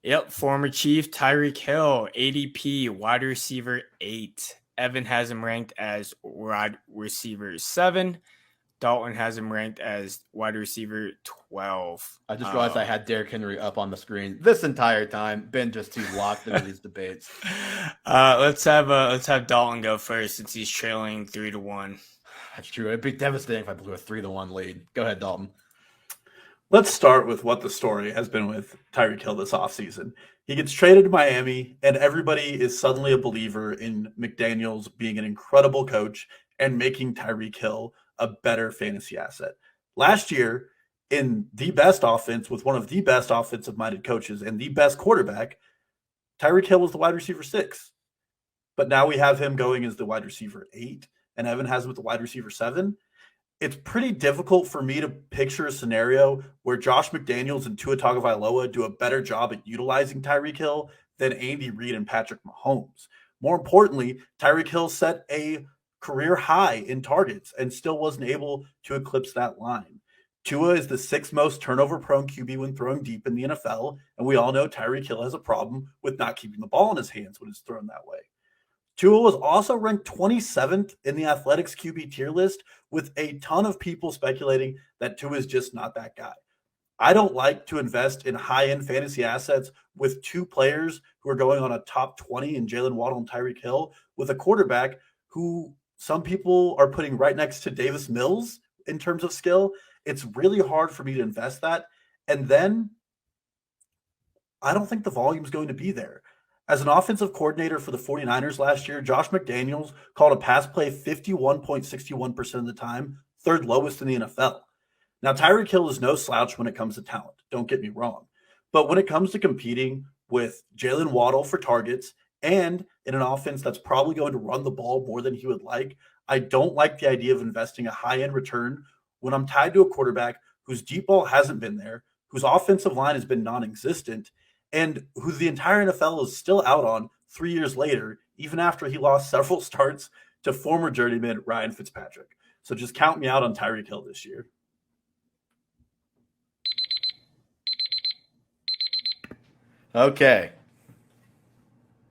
Yep, former Chief Tyreek Hill, ADP, wide receiver 8. Evan has him ranked as wide receiver 7. Dalton has him ranked as wide receiver 12. I just realized I had Derrick Henry up on the screen this entire time. Been just too locked into these debates. Let's have Dalton go first since he's trailing 3-1. That's true. It'd be devastating if I blew a 3-1 lead. Go ahead, Dalton. Let's start with what the story has been with Tyreek Hill this offseason. He gets traded to Miami, and everybody is suddenly a believer in McDaniels being an incredible coach and making Tyreek Hill a better fantasy asset. Last year, in the best offense with one of the best offensive-minded coaches and the best quarterback, Tyreek Hill was the wide receiver 6. But now we have him going as the wide receiver 8, and Evan has him with the wide receiver 7. It's pretty difficult for me to picture a scenario where Josh McDaniels and Tua Tagovailoa do a better job at utilizing Tyreek Hill than Andy Reid and Patrick Mahomes. More importantly, Tyreek Hill set a career high in targets and still wasn't able to eclipse that line. Tua is the 6th most turnover-prone QB when throwing deep in the NFL, and we all know Tyreek Hill has a problem with not keeping the ball in his hands when it's thrown that way. Tua was also ranked 27th in the Athletics QB tier list, with a ton of people speculating that Tua is just not that guy. I don't like to invest in high-end fantasy assets with 2 players who are going on a top 20 in Jalen Waddle and Tyreek Hill, with a quarterback who some people are putting right next to Davis Mills in terms of skill. It's really hard for me to invest that. And then I don't think the volume is going to be there. As an offensive coordinator for the 49ers last year, Josh McDaniels called a pass play 51.61% of the time, 3rd lowest in the NFL. Now, Tyreek Hill is no slouch when it comes to talent, don't get me wrong. But when it comes to competing with Jalen Waddle for targets and in an offense that's probably going to run the ball more than he would like, I don't like the idea of investing a high-end return when I'm tied to a quarterback whose deep ball hasn't been there, whose offensive line has been non-existent, and who the entire NFL is still out on 3 years later, even after he lost several starts to former journeyman Ryan Fitzpatrick. So just count me out on Tyreek Hill this year. Okay.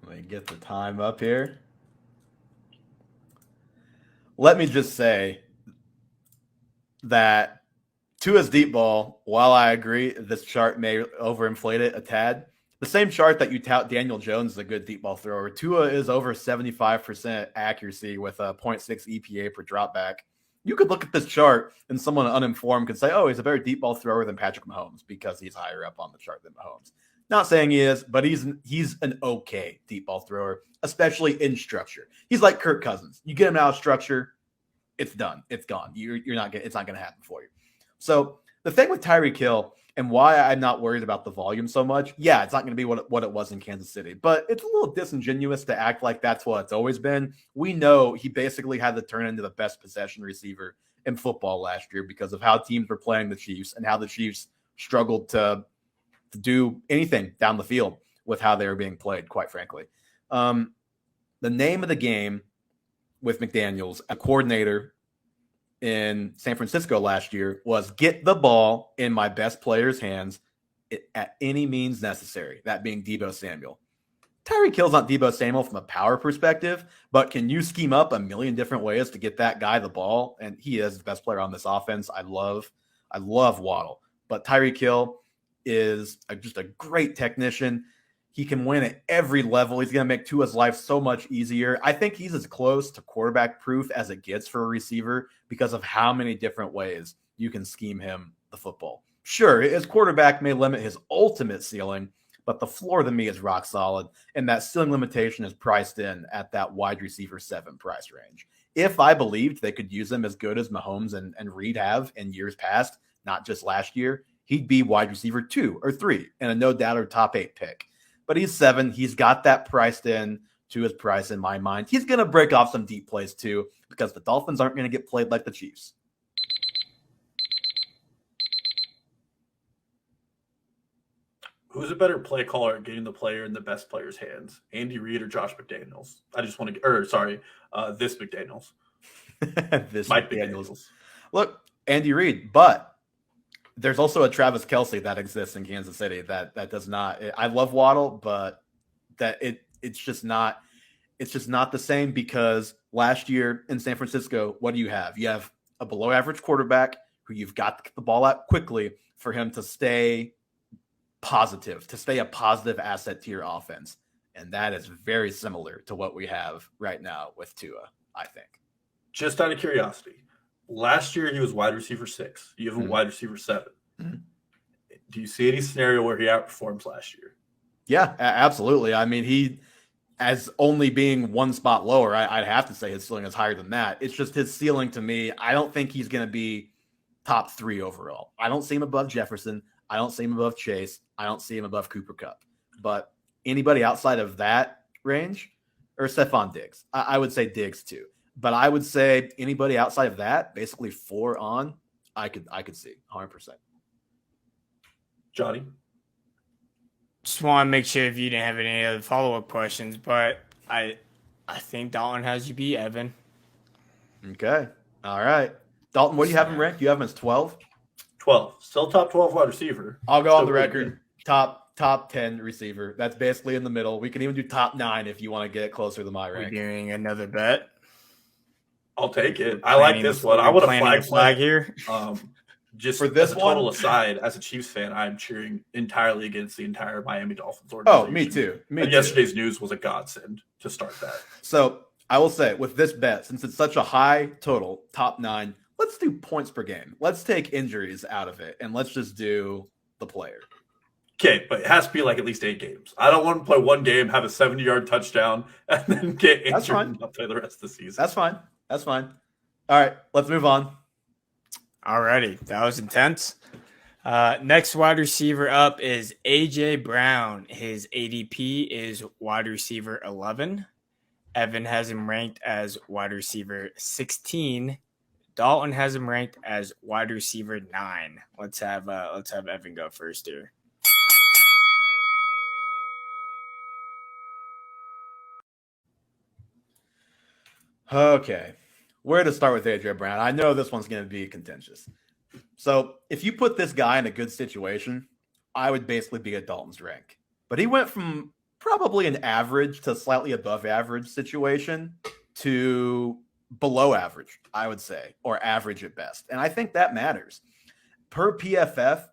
Let me get the time up here. Let me just say that Tua's deep ball, while I agree this chart may overinflate it a tad, the same chart that you tout Daniel Jones is a good deep ball thrower. Tua is over 75% accuracy with a 0.6 EPA per dropback. You could look at this chart and someone uninformed could say, oh, he's a better deep ball thrower than Patrick Mahomes because he's higher up on the chart than Mahomes. Not saying he is, but he's an okay deep ball thrower, especially in structure. He's like Kirk Cousins. You get him out of structure, it's done. It's gone. It's not going to happen for you. So the thing with Tyreek Hill and why I'm not worried about the volume so much, yeah, it's not going to be what it was in Kansas City, but it's a little disingenuous to act like that's what it's always been. We know he basically had to turn into the best possession receiver in football last year because of how teams were playing the Chiefs and how the Chiefs struggled to do anything down the field with how they were being played, quite frankly. The name of the game with McDaniels, a coordinator in San Francisco last year, was get the ball in my best player's hands at any means necessary, that being Deebo Samuel. Tyreek Hill's not Deebo Samuel from a power perspective, but can you scheme up a million different ways to get that guy the ball? And he is the best player on this offense. I love Waddle. But Tyreek Hill is just a great technician. He can win at every level. He's going to make Tua's life so much easier. I think he's as close to quarterback proof as it gets for a receiver because of how many different ways you can scheme him the football. Sure, his quarterback may limit his ultimate ceiling, but the floor to me is rock solid, and that ceiling limitation is priced in at that wide receiver 7 price range. If I believed they could use him as good as Mahomes and Reid have in years past, not just last year, he'd be wide receiver 2 or 3 and a no doubt or top 8 pick. But he's 7. He's got that priced in to his price in my mind. He's going to break off some deep plays too because the Dolphins aren't going to get played like the Chiefs. Who's a better play caller at getting the player in the best player's hands, Andy Reid or Josh McDaniels? This McDaniels. This Mike McDaniels. McDaniels. Look, Andy Reid, but there's also a Travis Kelce that exists in Kansas City that does not. I love Waddle, but it's just not the same because last year in San Francisco, what do you have? You have a below average quarterback who you've got to get the ball out quickly for him to stay positive, to stay a positive asset to your offense. And that is very similar to what we have right now with Tua, I think. Just out of curiosity, last year he was wide receiver 6. You have a wide receiver 7. Mm-hmm. Do you see any scenario where he outperforms last year? Yeah, absolutely. I mean, he, as only being one spot lower, I'd have to say his ceiling is higher than that. It's just his ceiling to me. I don't think he's going to be top 3 overall. I don't see him above Jefferson. I don't see him above Chase. I don't see him above Cooper Kupp. But anybody outside of that range, or Stephon Diggs, I would say Diggs too. But I would say anybody outside of that, basically 4 on, I could see 100%. Johnny? Just want to make sure if you didn't have any other follow-up questions, but I think Dalton has you beat, Evan. Okay. All right. Dalton, what do you have him ranked? You have him as 12? 12. Still top 12 wide receiver. I'll go Still on the pretty record. good. Top 10 receiver. That's basically in the middle. We can even do top 9 if you want to get closer to my We're rank. doing another bet. I'll take it. I like this one. I want a flag here. Just for this as a total one? aside, as a Chiefs fan, I'm cheering entirely against the entire Miami Dolphins organization. Oh, me too. Yesterday's news was a godsend to start that. So I will say with this bet, since it's such a high total, top 9, let's do points per game. Let's take injuries out of it, and let's just do the player. Okay, but it has to be like at least 8 games. I don't want to play one game, have a 70-yard touchdown, and then get injured and not play the rest of the season. That's fine. All right, let's move on. Alrighty, that was intense. Next wide receiver up is A.J. Brown. His ADP is wide receiver 11. Evan has him ranked as wide receiver 16. Dalton has him ranked as wide receiver 9. Let's have Evan go first here. Okay. Where to start with A.J. Brown? I know this one's going to be contentious. So if you put this guy in a good situation, I would basically be at Dalton's rank. But he went from probably an average to slightly above average situation to below average, I would say, or average at best. And I think that matters. Per PFF,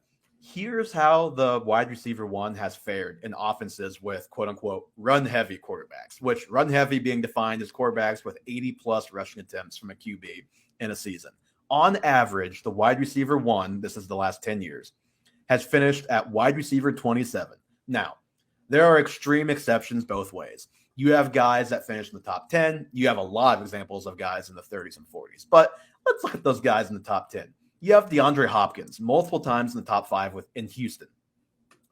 here's how the wide receiver 1 has fared in offenses with quote-unquote run-heavy quarterbacks, which run-heavy being defined as quarterbacks with 80-plus rushing attempts from a QB in a season. On average, the wide receiver 1, this is the last 10 years, has finished at wide receiver 27. Now, there are extreme exceptions both ways. You have guys that finish in the top 10. You have a lot of examples of guys in the 30s and 40s. But let's look at those guys in the top 10. You have DeAndre Hopkins multiple times in the top 5 in Houston.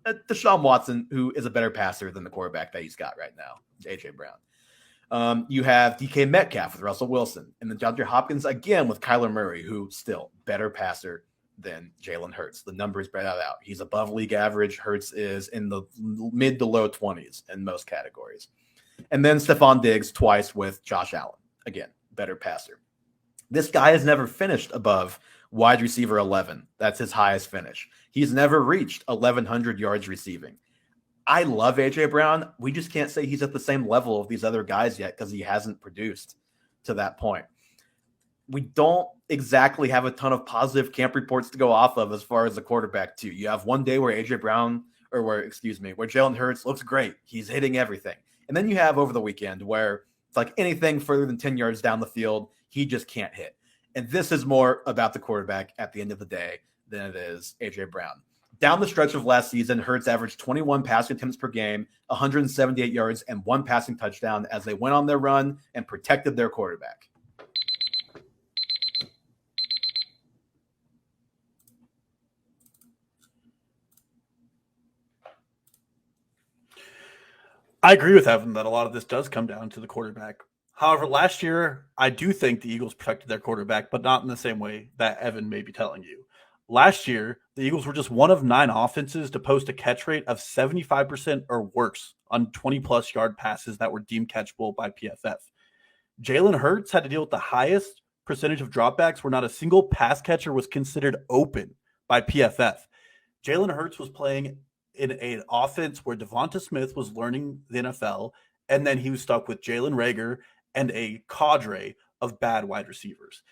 Deshaun Watson, who is a better passer than the quarterback that he's got right now, A.J. Brown. You have DK Metcalf with Russell Wilson. And then DeAndre Hopkins again with Kyler Murray, who still better passer than Jalen Hurts. The numbers bear that out. He's above league average. Hurts is in the mid to low 20s in most categories. And then Stephon Diggs twice with Josh Allen. Again, better passer. This guy has never finished above wide receiver 11. That's his highest finish. He's never reached 1,100 yards receiving. I love A.J. Brown. We just can't say he's at the same level of these other guys yet because he hasn't produced to that point. We don't exactly have a ton of positive camp reports to go off of as far as the quarterback too. You have one day where A.J. Brown, where Jalen Hurts looks great. He's hitting everything. And then you have over the weekend where it's like anything further than 10 yards down the field, he just can't hit. And this is more about the quarterback at the end of the day than it is A.J. Brown. Down the stretch of last season, Hurts averaged 21 passing attempts per game, 178 yards, and 1 passing touchdown as they went on their run and protected their quarterback. I agree with Evan that a lot of this does come down to the quarterback. However, last year, I do think the Eagles protected their quarterback, but not in the same way that Evan may be telling you. Last year, the Eagles were just one of 9 offenses to post a catch rate of 75% or worse on 20-plus yard passes that were deemed catchable by PFF. Jalen Hurts had to deal with the highest percentage of dropbacks where not a single pass catcher was considered open by PFF. Jalen Hurts was playing in an offense where Devonta Smith was learning the NFL, and then he was stuck with Jalen Reagor and a cadre of bad wide receivers.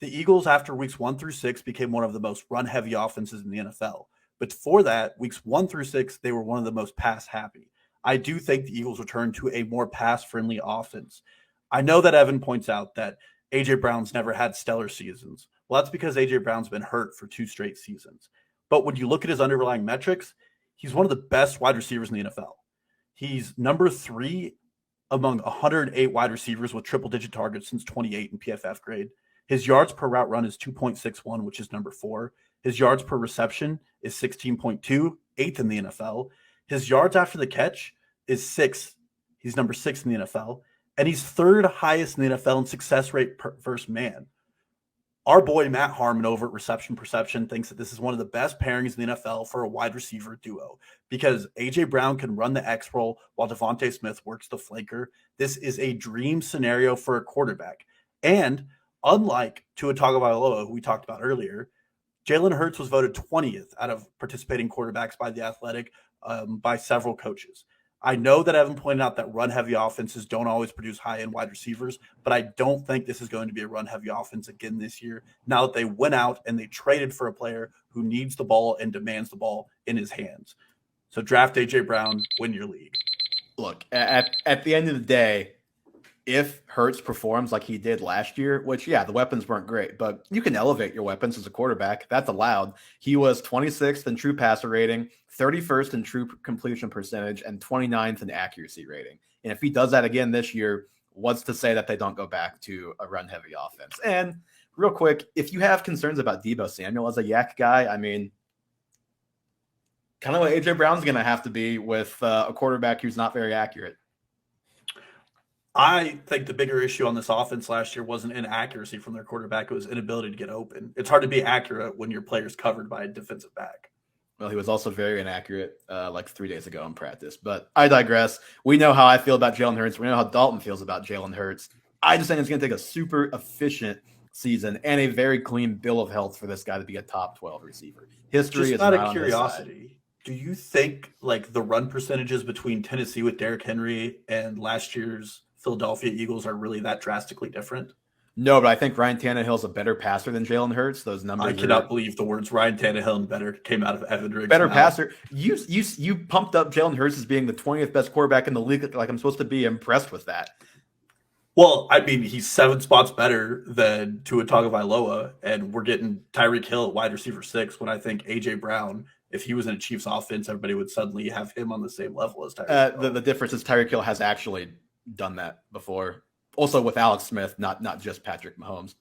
The Eagles, after weeks 1 through 6, became one of the most run-heavy offenses in the NFL. But before that, weeks 1 through 6, they were one of the most pass-happy. I do think the Eagles returned to a more pass-friendly offense. I know that Evan points out that A.J. Brown's never had stellar seasons. Well, that's because A.J. Brown's been hurt for 2 straight seasons. But when you look at his underlying metrics, he's one of the best wide receivers in the NFL. He's number 3 among 108 wide receivers with triple-digit targets since 28 in PFF grade. His yards per route run is 2.61, which is number 4. His yards per reception is 16.2, 8th in the NFL. His yards after the catch is 6. He's number 6 in the NFL. And he's 3rd highest in the NFL in success rate per first man. Our boy Matt Harmon over at Reception Perception thinks that this is one of the best pairings in the NFL for a wide receiver duo because A.J. Brown can run the X roll while Devonta Smith works the flanker. This is a dream scenario for a quarterback. And unlike Tua Tagovailoa, who we talked about earlier, Jalen Hurts was voted 20th out of participating quarterbacks by The Athletic by several coaches. I know that Evan pointed out that run-heavy offenses don't always produce high-end wide receivers, but I don't think this is going to be a run-heavy offense again this year now that they went out and they traded for a player who needs the ball and demands the ball in his hands. So draft A.J. Brown, win your league. Look, at the end of the day, if Hurts performs like he did last year, which, yeah, the weapons weren't great, but you can elevate your weapons as a quarterback. That's allowed. He was 26th in true passer rating, 31st in true completion percentage, and 29th in accuracy rating. And if he does that again this year, what's to say that they don't go back to a run-heavy offense? And real quick, if you have concerns about Deebo Samuel as a yak guy, I mean, kind of what A.J. Brown's going to have to be with a quarterback who's not very accurate. I think the bigger issue on this offense last year wasn't inaccuracy from their quarterback. It was inability to get open. It's hard to be accurate when your player's covered by a defensive back. Well, he was also very inaccurate like 3 days ago in practice. But I digress. We know how I feel about Jalen Hurts. We know how Dalton feels about Jalen Hurts. I just think it's going to take a super efficient season and a very clean bill of health for this guy to be a top 12 receiver. History is not not a curiosity. Do you think like the run percentages between Tennessee with Derrick Henry and last year's Philadelphia Eagles are really that drastically different? No, but I think Ryan Tannehill's a better passer than Jalen Hurts. Those numbers. I cannot believe the words Ryan Tannehill and better came out of Evan Riggs' better mouth. passer. You pumped up Jalen Hurts as being the 20th best quarterback in the league. Like I'm supposed to be impressed with that. Well, I mean, he's 7 spots better than Tua Tagovailoa, and we're getting Tyreek Hill at wide receiver 6 when I think A.J. Brown, if he was in a Chiefs offense, everybody would suddenly have him on the same level as Tyreek Hill. The difference is Tyreek Hill has actually done that before. Also with Alex Smith, not just Patrick Mahomes.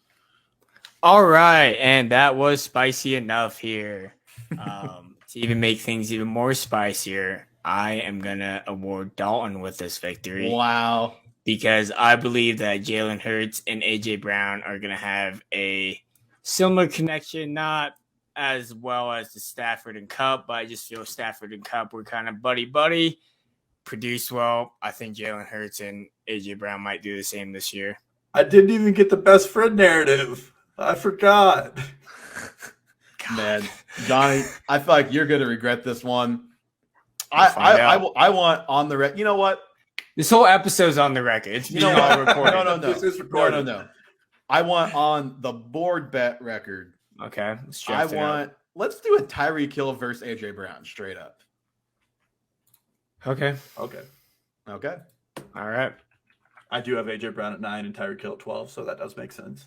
All right, and that was spicy enough here. To even make things even more spicier, I am going to award Dalton with this victory. Wow. Because I believe that Jalen Hurts and A.J. Brown are going to have a similar connection, not as well as the Stafford and Cup, but I just feel Stafford and Cup were kind of buddy-buddy, produced well. I think Jalen Hurts and A.J. Brown might do the same this year. I didn't even get the best friend narrative. I forgot. Man, Johnny, I feel like you're going to regret this one. I want on the record. You know what? This whole episode's on the record. It's being all recorded. No. This is recorded. No. I want on the board bet record. Okay. Let's do a Tyreek Hill versus A.J. Brown straight up. Okay. All right. I do have A.J. Brown at 9 and Tyreek Hill at 12, so that does make sense.